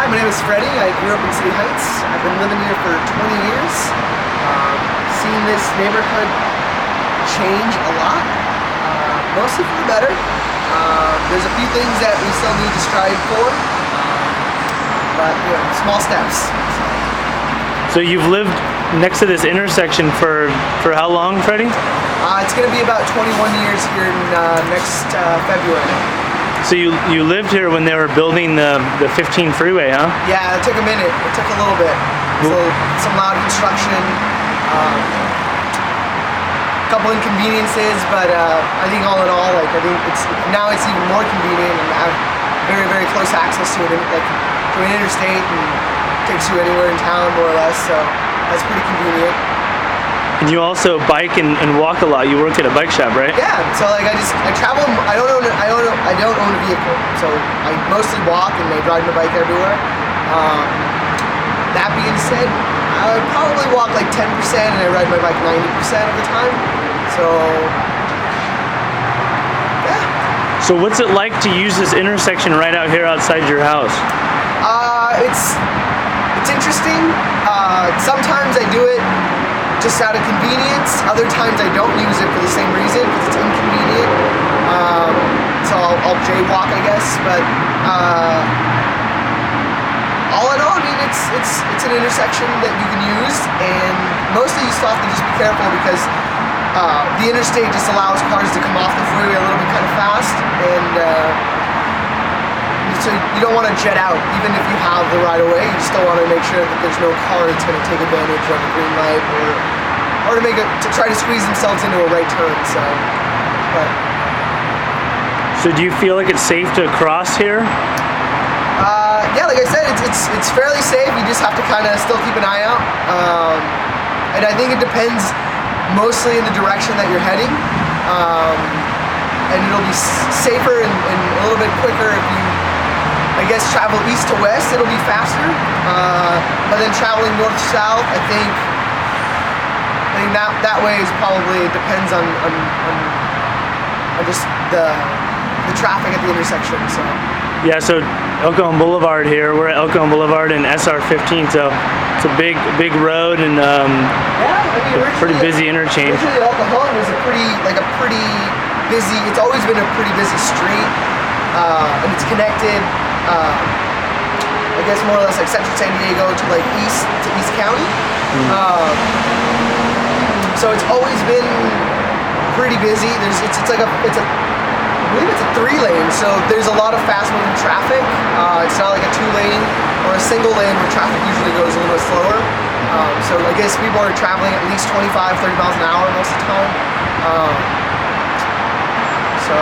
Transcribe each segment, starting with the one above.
Hi, my name is Freddy. I grew up in City Heights. I've been living here for 20 years. Seen this neighborhood change a lot, mostly for the better. There's a few things that we still need to strive for, but you know, small steps. So you've lived next to this intersection for how long, Freddy? It's going to be about 21 years here in next February. So you lived here when they were building the 15 freeway, huh? Yeah, it took a minute. It took a little bit. So some loud construction, a couple inconveniences, but I think all in all, like I think now it's even more convenient, and I have very, very close access to it, like to an interstate, and takes you anywhere in town more or less. So that's pretty convenient. And you also bike and walk a lot. You work at a bike shop, right? Yeah. So like I travel. I don't own a vehicle. So I mostly walk and I ride my bike everywhere. That being said, I would probably walk like 10% and I ride my bike 90% of the time. So yeah. So what's it like to use this intersection right out here outside your house? It's interesting. Sometimes I do it just out of convenience. Other times I don't use it for the same reason, because it's inconvenient. So I'll jaywalk, I guess. But all in all, I mean, it's an intersection that you can use, and mostly you still have to just be careful because the interstate just allows cars to come off the freeway a little bit kind of fast, and so you don't want to jet out, even if you have the right of way. You still want to make sure that there's no car that's going to take advantage of a green light or to try to squeeze themselves into a right turn. So do you feel like it's safe to cross here? Yeah, like I said, it's fairly safe. You just have to kind of still keep an eye out, and I think it depends mostly in the direction that you're heading, and it'll be safer and a little bit quicker if you, I guess, travel east to west. It'll be faster, but then traveling north to south, I think that way is probably depends on just the traffic at the intersection. So yeah, so El Cajon Boulevard here. We're at El Cajon Boulevard and SR-15, so it's a big road and yeah, I mean, pretty busy interchange. Originally, El Cajon was a pretty busy. It's always been a pretty busy street, and it's connected. I guess more or less like central San Diego to like east county. So it's always been pretty busy. I believe it's a 3-lane, so there's a lot of fast-moving traffic. It's not like a 2-lane or a single lane where traffic usually goes a little bit slower. So I guess people are traveling at least 25, 30 miles an hour most of the time. So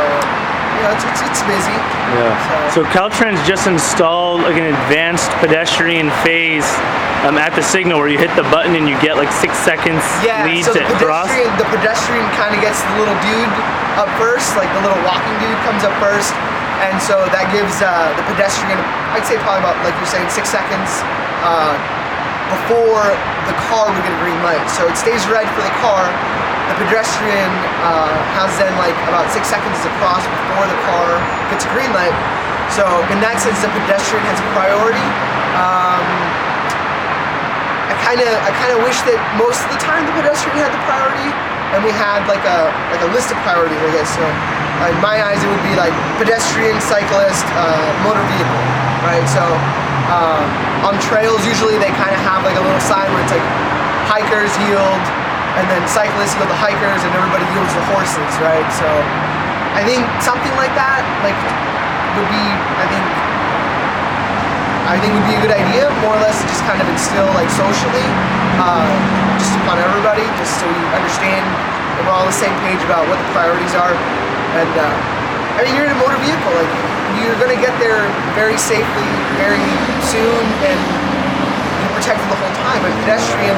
yeah, it's busy. Yeah. So Caltrans just installed like an advanced pedestrian phase at the signal where you hit the button and you get like 6 seconds lead so to cross. The pedestrian kind of gets the little dude up first, like the little walking dude comes up first, and so that gives the pedestrian, I'd say probably about, like you're saying, 6 seconds before the car would get a green light. So it stays red for the car. The pedestrian has then like about 6 seconds to cross before the car gets a green light. So in that sense, the pedestrian has a priority. I kind of wish that most of the time the pedestrian had the priority, and we had like a list of priorities, I guess. So in my eyes, it would be like pedestrian, cyclist, motor vehicle, right? So on trails, usually they kind of have like a little sign where it's like hikers yield, and then cyclists yield the hikers, and everybody yields the horses, right? So I think something like that, like, would be, I think would be a good idea, more or less, to just kind of instill like socially, just upon everybody, just so we understand that we're all on the same page about what the priorities are. And I mean, you're in a motor vehicle, like you're gonna get there very safely, very soon, and you're protected the whole time. A pedestrian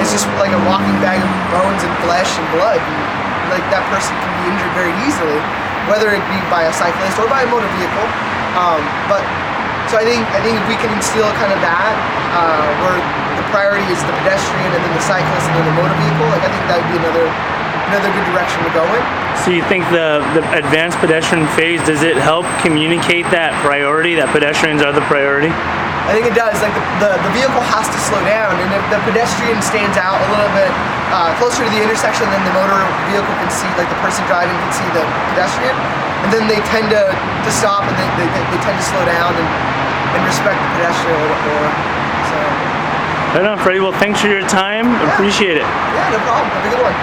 is just like a walking bag of bones and flesh and blood. And, like that person can be injured very easily, whether it be by a cyclist or by a motor vehicle. So I think if we can instill kind of that, where the priority is the pedestrian and then the cyclist and then the motor vehicle, like I think that would be another good direction to go in. So you think the advanced pedestrian phase, does it help communicate that priority, that pedestrians are the priority? I think it does. Like the vehicle has to slow down, and if the pedestrian stands out a little bit closer to the intersection, then the motor vehicle can see, like the person driving can see the pedestrian, and then they tend to stop, and they tend to slow down and respect the pedestrian a little bit more. So. Right on, Freddie. Well, thanks for your time. Yeah. Appreciate it. Yeah, no problem. Have a good one.